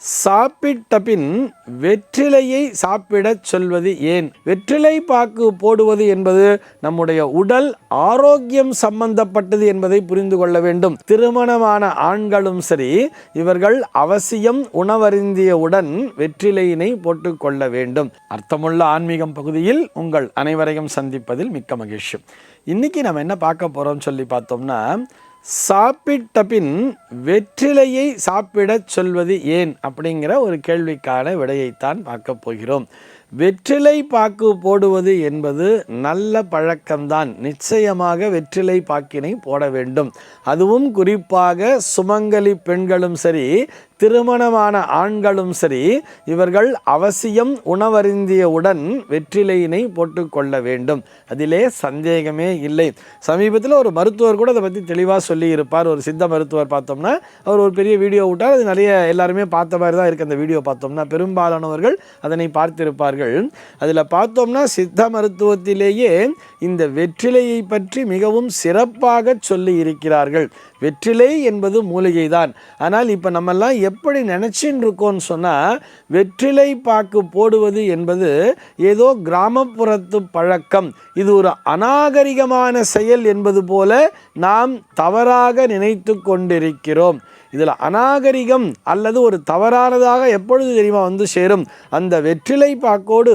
சாப்பிட்ட பின் வெற்றிலையை சாப்பிடச் சொல்வது ஏன்? வெற்றிலை பாக்கு போடுவது என்பது நம்முடைய உடல் ஆரோக்கியம் சம்பந்தப்பட்டது என்பதை புரிந்து கொள்ள வேண்டும். திருமணமான ஆண்களும் சரி, இவர்கள் அவசியம் உணவருந்தியவுடன் வெற்றிலையினை போட்டுக்கொள்ள வேண்டும். அர்த்தமுள்ள ஆன்மீகம் பகுதியில் உங்கள் அனைவரையும் சந்திப்பதில் மிக்க மகிழ்ச்சி. இன்னைக்கு நம்ம என்ன பார்க்க போறோம் சொல்லி பார்த்தோம்னா, சாப்பிட்ட பின் வெற்றிலையை சாப்பிடச் சொல்வது ஏன் அப்படிங்கிற ஒரு கேள்விக்கான விடையைத்தான் பார்க்க போகிறோம். வெற்றிலை பாக்கு போடுவது என்பது நல்ல பழக்கம்தான். நிச்சயமாக வெற்றிலை பாக்கினை போட வேண்டும். அதுவும் குறிப்பாக சுமங்கலி பெண்களும் சரி, திருமணமான ஆண்களும் சரி, இவர்கள் அவசியம் உணவருந்தியவுடன் வெற்றிலையினை போட்டுக்கொள்ள வேண்டும். அதிலே சந்தேகமே இல்லை. சமீபத்தில் ஒரு மருத்துவர் கூட அதை பற்றி தெளிவாக சொல்லி இருப்பார். ஒரு சித்த மருத்துவர் பார்த்தோம்னா அவர் ஒரு பெரிய வீடியோ விட்டார். அது நிறைய எல்லாருமே பார்த்த மாதிரி தான் இருக்குது. அந்த வீடியோ பார்த்தோம்னா பெரும்பாலானவர்கள் அதனை பார்த்திருப்பார்கள். அதில் பார்த்தோம்னா சித்த மருத்துவத்திலேயே இந்த வெற்றிலையை பற்றி மிகவும் சிறப்பாக சொல்லி இருக்கிறார்கள். வெற்றிலை என்பது மூலிகை தான். ஆனால் இப்போ நம்மெல்லாம் எப்படி நினச்சின்னு இருக்கோன்னு சொன்னால், வெற்றிலை பாக்கு போடுவது என்பது ஏதோ கிராமப்புறத்து பழக்கம், இது ஒரு அநாகரிகமான செயல் என்பது போல நாம் தவறாக நினைத்து கொண்டிருக்கிறோம். இதில் அநாகரிகம் அல்லது ஒரு தவறானதாக எப்பொழுது தெரியுமா வந்து சேரும்? அந்த வெற்றிலை பாக்கோடு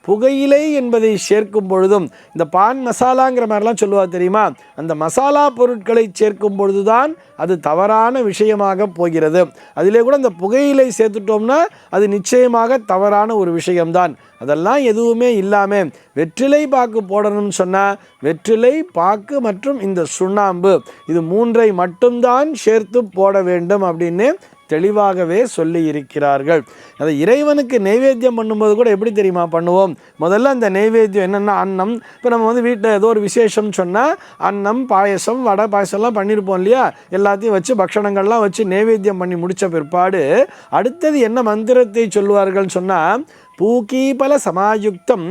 புகையிலை என்பதை சேர்க்கும் பொழுதும், இந்த பான் மசாலாங்கிற மாதிரிலாம் சொல்லுவா தெரியுமா, அந்த மசாலா பொருட்களை சேர்க்கும் பொழுதுதான் அது தவறான விஷயமாக போகிறது. அதிலே கூட அந்த புகையிலை சேர்த்துட்டோம்னா அது நிச்சயமாக தவறான ஒரு விஷயம்தான். அதெல்லாம் எதுவுமே இல்லாமல் வெற்றிலை பாக்கு போடணும்னு சொன்னால், வெற்றிலை பாக்கு மற்றும் இந்த சுண்ணாம்பு இது மூன்றை மட்டும்தான் சேர்த்து போட வேண்டும் அப்படின்னு தெளிவாகவே சொல்லி இருக்கிறார்கள். அதை இறைவனுக்கு நைவேத்தியம் பண்ணும்போது கூட எப்படி தெரியுமா பண்ணுவோம்? முதல்ல அந்த நைவேத்தியம் என்னென்னா அன்னம். இப்போ நம்ம வந்து வீட்டில் ஏதோ ஒரு விசேஷம் சொன்னால் அன்னம், பாயசம், வடை, பாயசம்லாம் பண்ணியிருப்போம் இல்லையா? எல்லாத்தையும் வச்சு பக்ஷணங்கள்லாம் வச்சு நைவேத்தியம் பண்ணி முடித்த பிற்பாடு அடுத்தது என்ன மந்திரத்தை சொல்லுவார்கள் சொன்னால், பூகீபல சமாயுக்தம்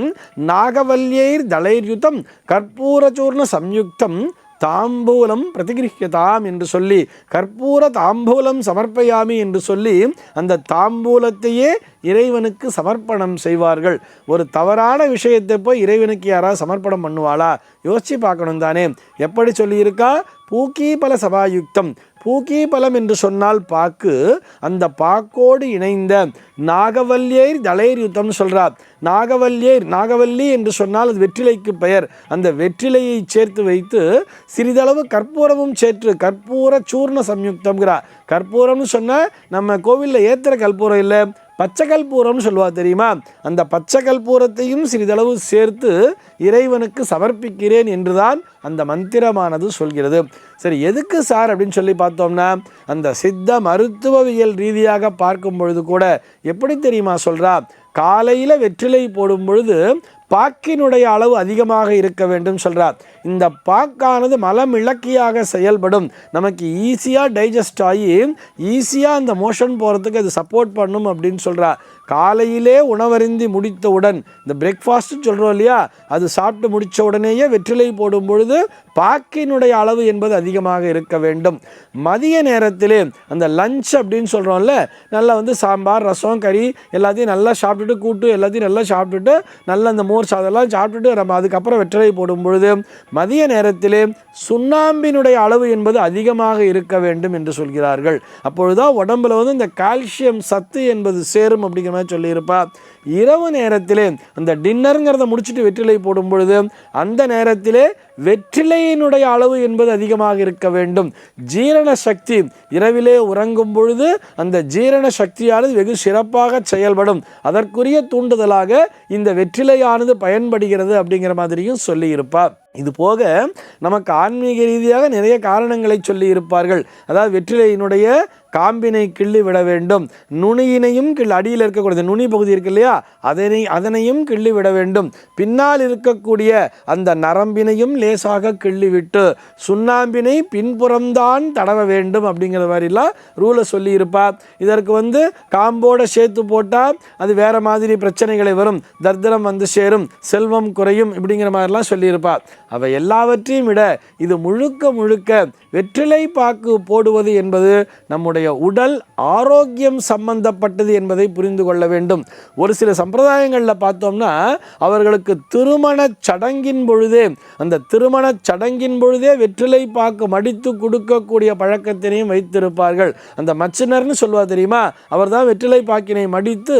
நாகவல்யைர் தளைர்யுதம் கற்பூரச்சூர்ண சம்யுக்தம் தாம்பூலம் பிரதிகிருஹ்யதாம் என்று சொல்லி, கற்பூர தாம்பூலம் சமர்ப்பயாமி என்று சொல்லி அந்த தாம்பூலத்தையே இறைவனுக்கு சமர்ப்பணம் செய்வார்கள். ஒரு தவறான விஷயத்தை போய் இறைவனுக்கு யாராவது சமர்ப்பணம் பண்ணுவாளா? யோசிச்சு பார்க்கணும் தானே. எப்படி சொல்லியிருக்கா? பூகீபல சபாயுக்தம். பூகீபலம் என்று சொன்னால் பாக்கு, அந்த பாக்கோடு இணைந்த நாகவல்யைர் தளைர்யுத்தம் சொல்கிறார். நாகவல்லி என்று சொன்னால் அது வெற்றிலைக்கு பெயர். அந்த வெற்றிலையை சேர்த்து வைத்து சிறிதளவு கற்பூரமும் சேர்த்து கற்பூர சூர்ண சம்யுக்தம்ங்கிறார். கற்பூரம்னு சொன்னால் நம்ம கோவிலில் ஏற்றுற கற்பூரம் இல்லை, பச்சை கற்பூரம்னு சொல்லுவா தெரியுமா? அந்த பச்சை கற்பூரத்தையும் சிறிதளவு சேர்த்து இறைவனுக்கு சமர்ப்பிக்கிறேன் என்றுதான் அந்த மந்திரமானது சொல்கிறது. சரி, எதுக்கு சார் அப்படின்னு சொல்லி பார்த்தோம்னா, அந்த சித்த மருத்துவவியல் ரீதியாக பார்க்கும் பொழுது கூட எப்படி தெரியுமா சொல்கிறா? காலையில் வெற்றிலை போடும் பொழுது பாக்கினுடைய அளவு அதிகமாக இருக்க வேண்டும் சொல்கிறார். இந்த பாக்கானது மலமிளக்கியாக செயல்படும். நமக்கு ஈஸியாக டைஜஸ்ட் ஆகி ஈஸியாக அந்த மோஷன் போகிறதுக்கு அது சப்போர்ட் பண்ணும் அப்படின்னு சொல்கிறார். காலையிலே உணவருந்தி முடித்தவுடன், இந்த பிரேக்ஃபாஸ்ட்னு சொல்கிறோம் இல்லையா, அது சாப்பிட்டு முடித்த உடனேயே வெற்றிலை போடும் பொழுது பாக்கினுடைய அளவு என்பது அதிகமாக இருக்க வேண்டும். மதிய நேரத்திலே அந்த லஞ்ச் அப்படின்னு சொல்கிறோம்ல, நல்லா வந்து சாம்பார், ரசம், கறி எல்லாத்தையும் நல்லா சாப்பிட்டுட்டு, கூட்டு எல்லாத்தையும் நல்லா சாப்பிட்டுட்டு, நல்லா அந்த மோர் சாதெல்லாம் சாப்பிட்டுட்டு நம்ம அதுக்கப்புறம் வெற்றிலை போடும் பொழுது மதிய நேரத்திலே சுண்ணாம்பினுடைய அளவு என்பது அதிகமாக இருக்க வேண்டும் என்று சொல்கிறார்கள். அப்பொழுதுதான் உடம்புல வந்து இந்த கால்சியம் சத்து என்பது சேரும் அப்படிங்கிற மாதிரி சொல்லியிருப்பா. இரவு நேரத்திலே அந்த டின்னருங்கிறத முடிச்சுட்டு வெற்றிலை போடும் பொழுது அந்த நேரத்திலே வெற்றிலையினுடைய அளவு என்பது அதிகமாக இருக்க வேண்டும். ஜீரண சக்தி, இரவிலே உறங்கும் பொழுது அந்த ஜீரண சக்தியானது வெகு சிறப்பாக செயல்படும். அதற்குரிய தூண்டுதலாக இந்த வெற்றிலையானது பயன்படுகிறது அப்படிங்கிற மாதிரியும் சொல்லி இருப்பார். இது போக நமக்கு ஆன்மீக ரீதியாக நிறைய காரணங்களை சொல்லி இருப்பார்கள். அதாவது வெற்றிலையினுடைய காம்பினை கிள்ளி விட வேண்டும், நுனியினையும் அடியில் இருக்கக்கூடிய நுனி பகுதி இருக்கு இல்லையா, அதனையும் கிள்ளி விட வேண்டும், பின்னால் இருக்கக்கூடிய அந்த நரம்பினையும் லேசாக கிள்ளி விட்டு சுண்ணாம்பினை பின்புறம்தான் தடவ வேண்டும் அப்படிங்கிற மாதிரிலாம் ரூலை சொல்லி இருப்பார். இதற்கு வந்து காம்போட சேர்த்து போட்டால் அது வேற மாதிரி பிரச்சனைகளை வரும், தர்தரம் வந்து சேரும், செல்வம் குறையும் இப்படிங்கிற மாதிரிலாம் சொல்லியிருப்பார். அவை எல்லாவற்றையும் விட இது முழுக்க முழுக்க வெற்றிலை பாக்கு போடுவது என்பது நம்முடைய உடல் ஆரோக்கியம் சம்பந்தப்பட்டது என்பதை புரிந்து கொள்ள வேண்டும். ஒரு சில சம்பிரதாயங்களில் பார்த்தோம்னா அவர்களுக்கு திருமண சடங்கின் பொழுதே அந்த திருமண சடங்கின் பொழுதே வெற்றிலை பாக்கு மடித்து கொடுக்கக்கூடிய பழக்கத்தினையும் வைத்திருப்பார்கள். அந்த மச்சினர்னு சொல்லுவார் தெரியுமா, அவர் தான் வெற்றிலை பாக்கினை மடித்து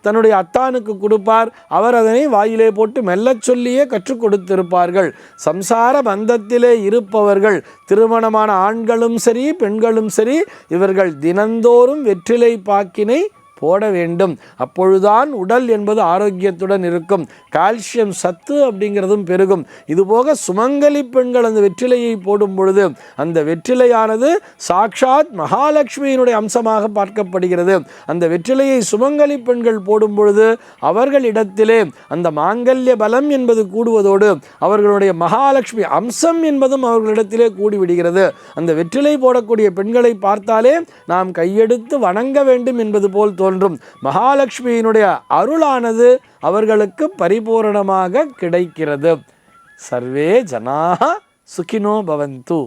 தன்னுடைய அத்தானுக்கு கொடுப்பார். அவர் அதனை வாயிலே போட்டு மெல்ல சொல்லியே கற்றுக் கொடுத்திருப்பார்கள். சம்சார பந்தத்திலே இருப்பவர்கள் திருமணமான ஆண்களும் சரி பெண்களும் சரி இவர்கள் தினந்தோறும் வெற்றிலை பாக்கினை போட வேண்டும். அப்பொழுதுதான் உடல் என்பது ஆரோக்கியத்துடன் இருக்கும். கால்சியம் சத்து அப்படிங்கிறதும் பெருகும். இதுபோக சுமங்கலி பெண்கள் அந்த வெற்றிலையை போடும் பொழுது அந்த வெற்றிலையானது சாக்ஷாத் மகாலட்சுமியினுடைய அம்சமாக பார்க்கப்படுகிறது. அந்த வெற்றிலையை சுமங்கலி பெண்கள் போடும் பொழுது அவர்களிடத்திலே அந்த மாங்கல்ய பலம் என்பது கூடுவதோடு அவர்களுடைய மகாலட்சுமி அம்சம் என்பதும் அவர்களிடத்திலே கூடிவிடுகிறது. அந்த வெற்றிலை போடக்கூடிய பெண்களை பார்த்தாலே நாம் கையெடுத்து வணங்க வேண்டும் என்பது போல் தோன்றும். மகாலட்சுமியினுடைய அருளானது அவர்களுக்கு பரிபூரணமாக கிடைக்கிறது. சர்வே ஜனாः சுகினோ பவந்து.